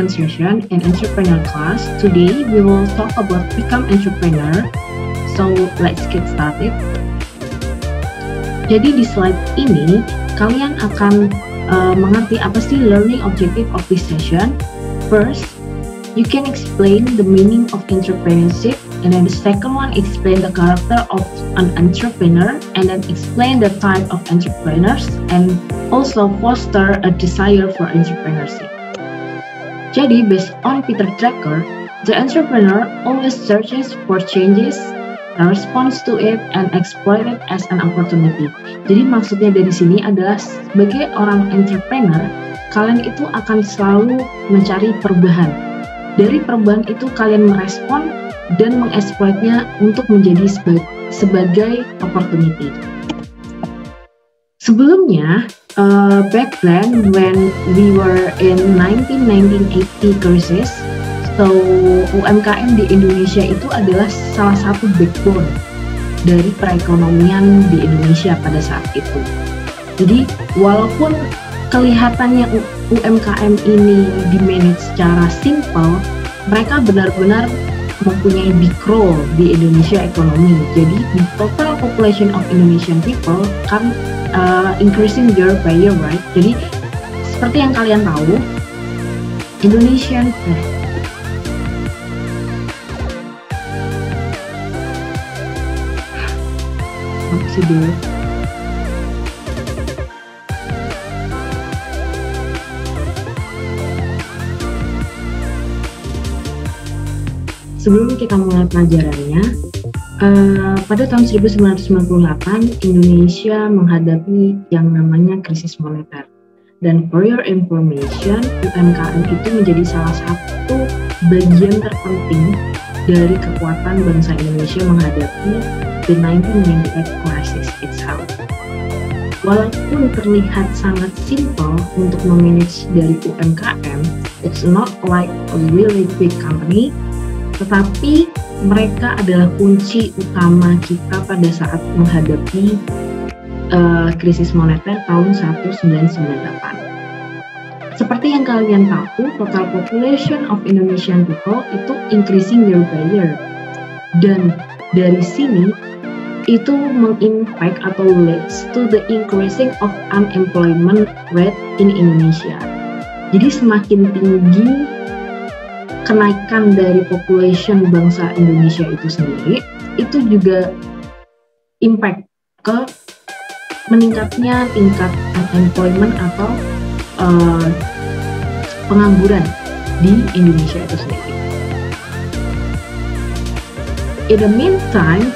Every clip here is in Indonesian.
pronunciation in entrepreneur class. Today we will talk about become entrepreneur. So let's get started. Jadi di slide ini kalian akan mengerti apa sih learning objective of this session. First, you can explain the meaning of entrepreneurship, and then the second one explain the character of an entrepreneur, and then explain the type of entrepreneurs, and also foster a desire for entrepreneurship. Jadi based on Peter Drucker, the entrepreneur always searches for changes, responds to it, and exploit it as an opportunity. Jadi maksudnya dari sini adalah sebagai orang entrepreneur, kalian itu akan selalu mencari perubahan. Dari perubahan itu kalian merespon dan mengeksploitnya untuk menjadi sebagai opportunity. Sebelumnya, back then when we were in 1980 crisis, so UMKM di Indonesia itu adalah salah satu backbone dari perekonomian di Indonesia pada saat itu. Jadi walaupun kelihatannya UMKM ini di-manage secara simple, mereka benar-benar mempunyai big role di Indonesia ekonomi. Jadi the total population of Indonesian people kan increasing year by year, right? Jadi seperti yang kalian tahu, Indonesian apa sih dulu? Sebelum kita mulai pelajarannya, pada tahun 1998 Indonesia menghadapi yang namanya krisis moneter. Dan for your information, UMKM itu menjadi salah satu bagian terpenting dari kekuatan bangsa Indonesia menghadapi the 1998 crisis itself. Walaupun terlihat sangat simple untuk memanage dari UMKM, it's not like a really big company, tetapi mereka adalah kunci utama kita pada saat menghadapi krisis moneter tahun 1998. Seperti yang kalian tahu, total population of Indonesian people itu increasing year by year. Dan dari sini, itu mengimpact atau leads to the increasing of unemployment rate in Indonesia. Jadi semakin tinggi kenaikan dari population bangsa Indonesia itu sendiri, itu juga impact ke meningkatnya tingkat unemployment atau pengangguran di Indonesia itu sendiri. In the meantime,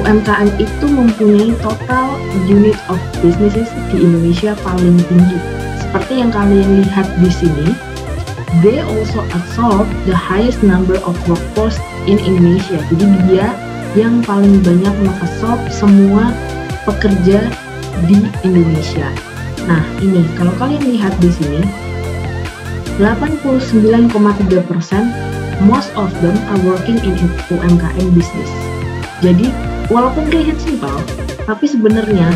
UMKM itu mempunyai total unit of businesses di Indonesia paling tinggi. Seperti yang kalian lihat di sini, they also absorb the highest number of workforce in Indonesia. Jadi dia yang paling banyak mengabsorb semua pekerja di Indonesia. Nah ini kalau kalian lihat di sini, 89,3% most of them are working in UMKM business. Jadi walaupun terlihat simpel, tapi sebenarnya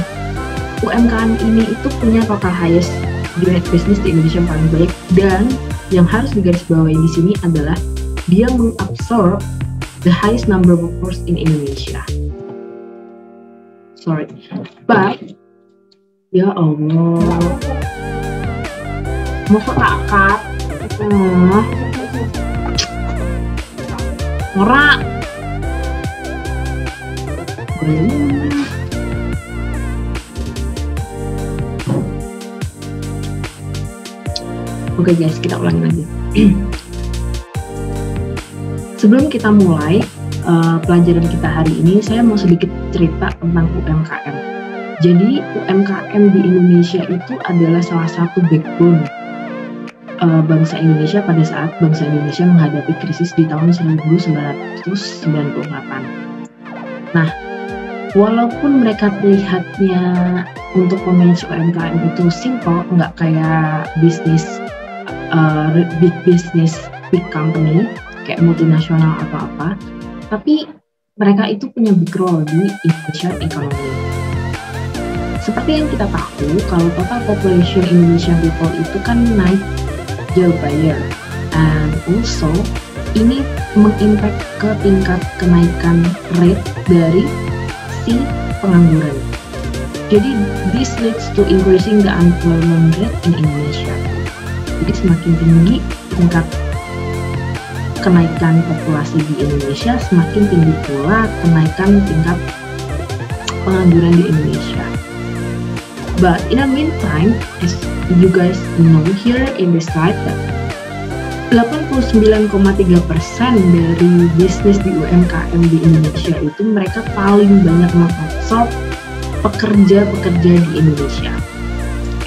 UMKM ini itu punya total highest unit business di Indonesia yang paling baik, dan yang harus digarisbawahi di sini adalah dia mengabsorb the highest number of workforce in Indonesia. Sorry, but ya Allah, mau kakak, ora. Oke guys, kita ulangi lagi. Sebelum kita mulai pelajaran kita hari ini, saya mau sedikit cerita tentang UMKM. Jadi UMKM di Indonesia itu adalah salah satu backbone bangsa Indonesia pada saat bangsa Indonesia menghadapi krisis di tahun 1998. Nah, walaupun mereka terlihatnya untuk memanage UMKM itu simple, nggak kayak bisnis big business, big company kayak multinasional atau apa, tapi mereka itu punya big role di Indonesian economy. Seperti yang kita tahu, kalau total population Indonesian people itu kan naik year by year. and also ini mengimpact ke tingkat kenaikan rate dari si pengangguran. Jadi this leads to increasing the unemployment rate in Indonesia. Jadi semakin tinggi tingkat kenaikan populasi di Indonesia, semakin tinggi pula kenaikan tingkat pengangguran di Indonesia. But in the meantime, as you guys know here in this slide, that 89,3% dari bisnis di UMKM di Indonesia itu mereka paling banyak mengabsorb pekerja-pekerja di Indonesia.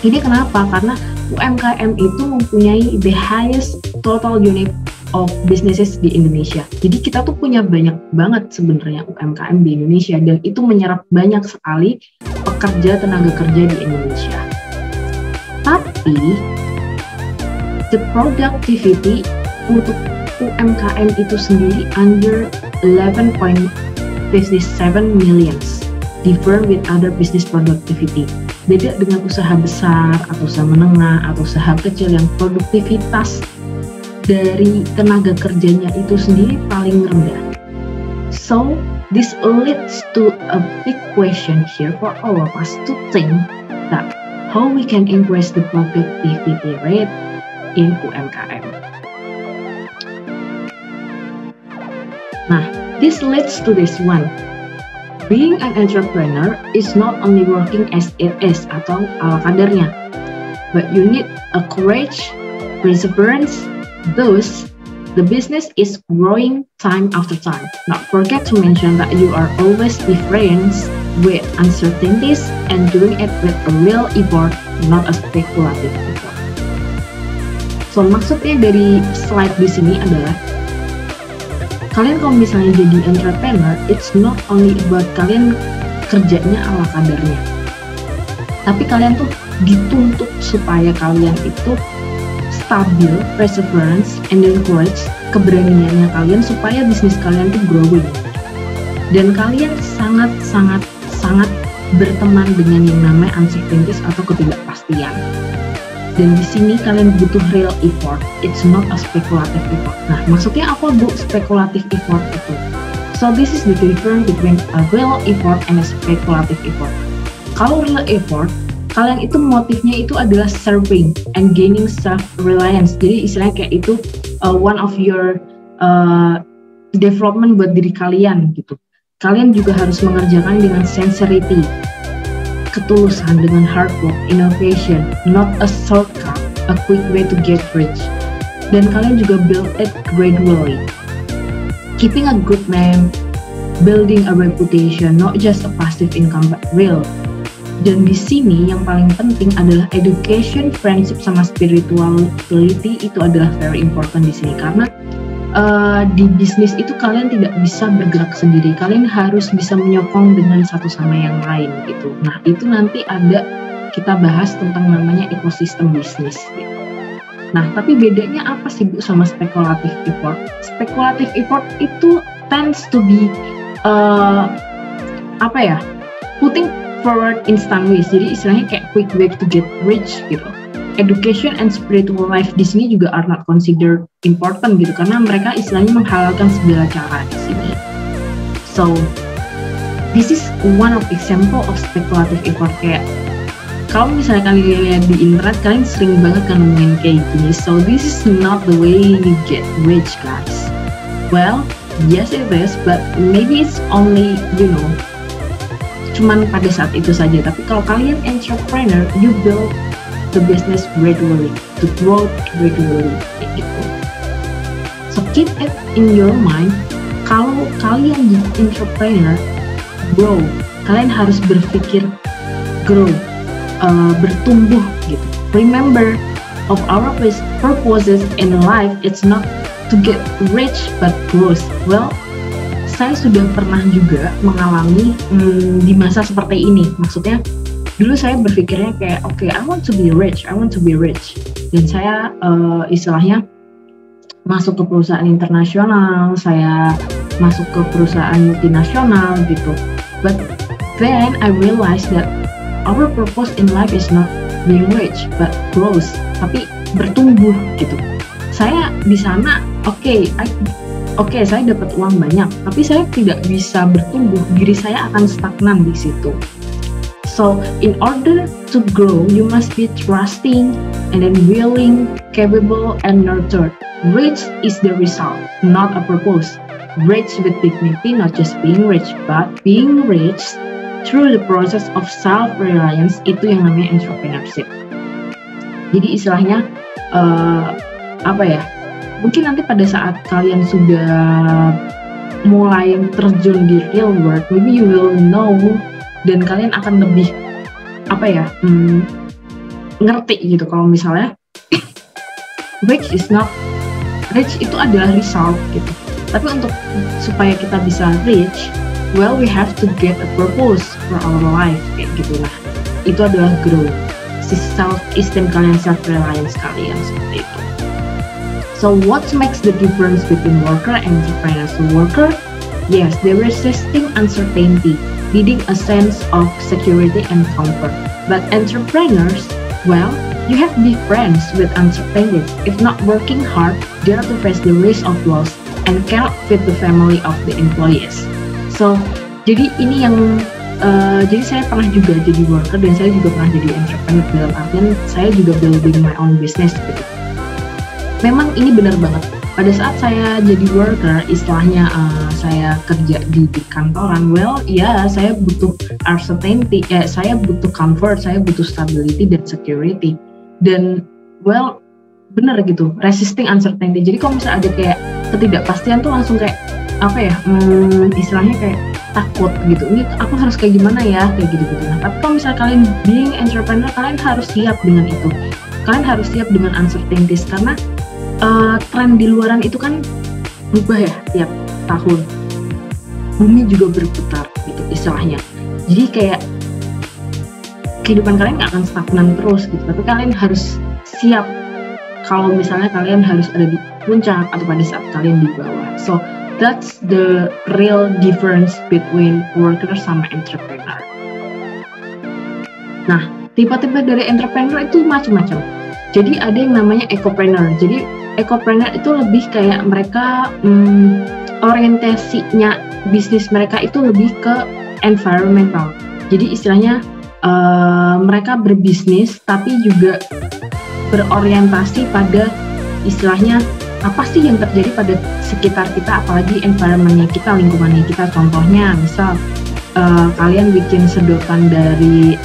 Ini kenapa? Karena UMKM itu mempunyai the highest total unit of businesses di Indonesia. Jadi kita tuh punya banyak banget sebenarnya UMKM di Indonesia, dan itu menyerap banyak sekali pekerja tenaga kerja di Indonesia. Tapi the productivity untuk UMKM itu sendiri under 11.57 millions, different with other business productivity. Beda dengan usaha besar atau usaha menengah atau usaha kecil yang produktivitas dari tenaga kerjanya itu sendiri paling rendah. So this leads to a big question here for all of us to think that how we can increase the productivity rate in UMKM. Nah, this leads to this one. Being an entrepreneur is not only working as it is atau ala kadarnya, but you need a courage, perseverance, thus the business is growing time after time. Not forget to mention that you are always different with uncertainties and doing it with a real effort, not a speculative effort. So maksudnya dari slide di sini adalah kalian kalau misalnya jadi entrepreneur, it's not only about kalian kerjanya ala kadarnya, tapi kalian tuh dituntut supaya kalian itu stabil, perseverance, and then courage, keberaniannya kalian supaya bisnis kalian tuh growing. Dan kalian sangat berteman dengan yang namanya uncertainties atau ketidakpastian. Dan di sini kalian butuh real effort, it's not a speculative effort. Nah, maksudnya apa Bu speculative effort itu? So this is the difference between a real effort and a speculative effort. Kalau real effort, kalian itu motifnya itu adalah serving and gaining self-reliance. Jadi istilahnya kayak itu one of your development buat diri kalian gitu. Kalian juga harus mengerjakan dengan sincerity, ketulusan, dengan hard work, innovation, not a shortcut, a quick way to get rich. Dan kalian juga build it gradually. Keeping a good name, building a reputation, not just a passive income but real. Dan di sini yang paling penting adalah education, friendship, sama spirituality itu adalah very important di sini, karena di bisnis itu kalian tidak bisa bergerak sendiri, kalian harus bisa menyokong dengan satu sama yang lain gitu. Nah itu nanti ada kita bahas tentang namanya ekosistem bisnis gitu. Nah tapi bedanya apa sih Bu sama speculative effort? Speculative effort itu tends to be putting forward instant ways, jadi istilahnya kayak quick way to get rich gitu. Education and spiritual life di sini juga are not considered important gitu, karena mereka istilahnya menghalalkan segala cara di sini. So this is one of example of speculative effort. Kayak kalau misalnya kalian lihat di internet, kalian sering banget kan nemuin kayak gini. So this is not the way you get rich guys. Well, yes it is, but maybe it's only cuman pada saat itu saja. Tapi kalau kalian entrepreneur, you build the business gradually, to grow gradually gitu. So keep it in your mind, kalau kalian jadi entrepreneur, grow, kalian harus berpikir grow, bertumbuh gitu. Remember, of our purposes in life, it's not to get rich but growth. Well, saya sudah pernah juga mengalami di masa seperti ini. Maksudnya dulu saya berpikirnya kayak okay, I want to be rich. Dan saya istilahnya masuk ke perusahaan internasional, saya masuk ke perusahaan multinasional gitu. But then I realized that our purpose in life is not being rich but growth, tapi bertumbuh gitu. saya di sana oke, saya dapat uang banyak, tapi saya tidak bisa bertumbuh, diri saya akan stagnan di situ. So, in order to grow, you must be trusting and then willing, capable, and nurtured. Rich is the result, not a purpose. Rich with dignity, not just being rich, but being rich through the process of self-reliance, itu yang namanya entrepreneurship. Jadi istilahnya, mungkin nanti pada saat kalian sudah mulai terjun di real world, maybe you will know, dan kalian akan lebih ngerti gitu kalau misalnya rich itu adalah result gitu. Tapi untuk supaya kita bisa rich, well, we have to get a purpose for our life kayak gitulah. Itu adalah growth, self-esteem kalian, self-reliance kalian, seperti itu. So what makes the difference between worker and entrepreneur? So worker, yes, they're resisting uncertainty, needing a sense of security and comfort. But entrepreneurs, well, you have to be friends with uncertainty. If not working hard, dare to face the risk of loss and cannot feed the family of the employees. So, jadi ini yang jadi saya pernah juga jadi worker dan saya juga pernah jadi entrepreneur, dalam artian saya juga building my own business gitu. Memang ini benar banget. Pada saat saya jadi worker, istilahnya saya kerja di kantoran, well, ya saya butuh uncertainty, saya butuh comfort, saya butuh stability dan security. Dan, well, bener gitu, resisting uncertainty. Jadi kalau misalnya ada kayak ketidakpastian tuh langsung kayak, istilahnya kayak takut gitu. Ini aku harus kayak gimana ya, kayak gitu-gitu. Nah, tapi kalau misalnya kalian being entrepreneur, kalian harus siap dengan itu. Kalian harus siap dengan uncertainties, karena tren di luaran itu kan berubah ya tiap tahun. Bumi juga berputar gitu istilahnya. Jadi kayak kehidupan kalian gak akan stagnan terus gitu. Tapi kalian harus siap kalau misalnya kalian harus ada di puncak atau pada saat kalian di bawah. So that's the real difference between worker sama entrepreneur. Nah, tipe-tipe dari entrepreneur itu macam-macam. Jadi ada yang namanya ecopreneur. Jadi ecopreneur itu lebih kayak mereka orientasinya bisnis mereka itu lebih ke environmental. Jadi istilahnya mereka berbisnis tapi juga berorientasi pada istilahnya apa sih yang terjadi pada sekitar kita, apalagi environmentnya kita, lingkungannya kita. Contohnya misal kalian bikin sedotan dari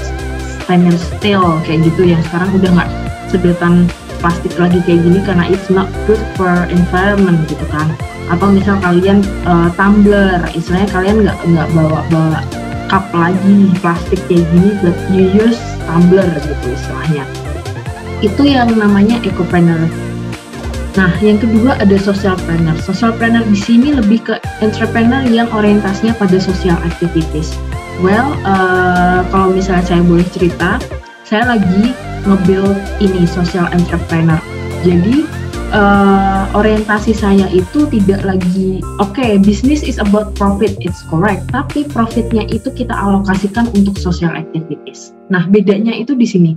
stainless steel kayak gitu yang sekarang udah nggak sedotan plastik lagi kayak gini karena it's not good for environment gitu kan. Atau misal kalian tumbler, istilahnya kalian nggak bawa cup lagi plastik kayak gini, but you use tumbler gitu istilahnya. Itu yang namanya ecopreneur. Nah, yang kedua ada socialpreneur. Socialpreneur di sini lebih ke entrepreneur yang orientasinya pada social activities. Well, kalau misalnya saya boleh cerita, saya lagi nge-build ini social entrepreneur. Jadi orientasi saya itu tidak lagi business is about profit, it's correct. Tapi profitnya itu kita alokasikan untuk social activities. Nah, bedanya itu di sini.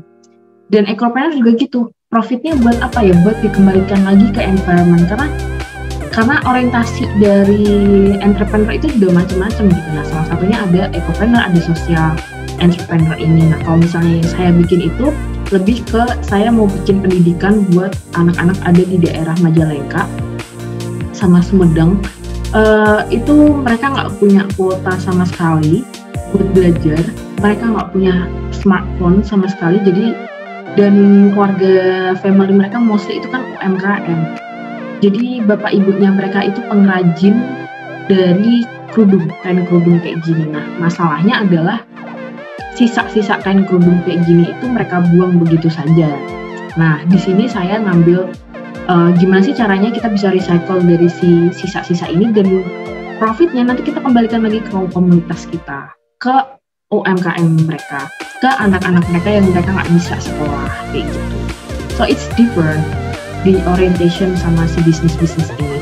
Dan ecopreneur juga gitu. Profitnya buat apa ya? Buat dikembalikan lagi ke environment. Karena orientasi dari entrepreneur itu juga macam-macam gitu. Nah, salah satunya ada ecopreneur, ada social entrepreneur ini. Nah, kalau misalnya yang saya bikin itu lebih ke saya mau bikin pendidikan buat anak-anak ada di daerah Majalengka sama Sumedang. Itu mereka nggak punya kuota sama sekali buat belajar. Mereka nggak punya smartphone sama sekali. Dan keluarga family mereka mostly itu kan UMKM. Jadi bapak ibunya mereka itu pengrajin dari kain kerudung kayak gini. Nah, masalahnya adalah sisa-sisa kain kerudung kayak gini itu mereka buang begitu saja. Nah, di sini saya ngambil gimana sih caranya kita bisa recycle dari si sisa-sisa ini, dan profitnya nanti kita kembalikan lagi ke komunitas kita, ke UMKM mereka, ke anak-anak mereka yang mereka nggak bisa sekolah kayak gitu. So it's different di orientation sama si bisnis-bisnis ini.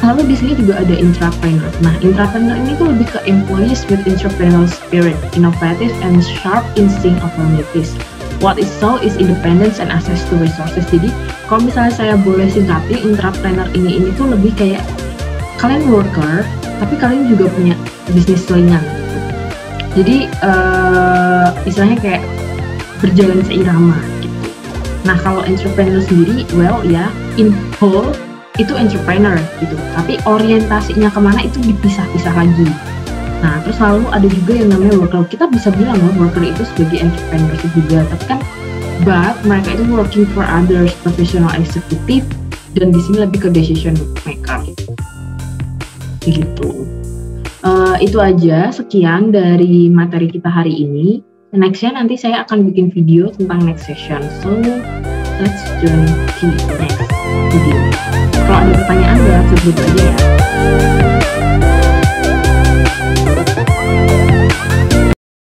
Lalu di sini juga ada intrapreneur. Nah, intrapreneur ini tuh lebih ke employees with entrepreneurial spirit, innovative and sharp instinct of opportunities. What is so is independence and access to resources. Jadi Kalau misalnya saya boleh singkatin, intrapreneur ini tuh lebih kayak kalian worker, tapi kalian juga punya bisnis saingan. Jadi istilahnya kayak berjalan seirama gitu. Nah kalau entrepreneur sendiri, well ya, in whole itu entrepreneur gitu. Tapi orientasinya kemana itu dipisah-pisah lagi. Nah terus lalu ada juga yang namanya worker. Kita bisa bilang worker itu sebagai entrepreneur juga, tapi kan but mereka itu working for others, professional executive, dan di sini lebih ke decision maker gitu. Itu aja, sekian dari materi kita hari ini. Nextnya nanti saya akan bikin video tentang next session. So let's join the next video. Kalau ada pertanyaan ya sebut aja ya.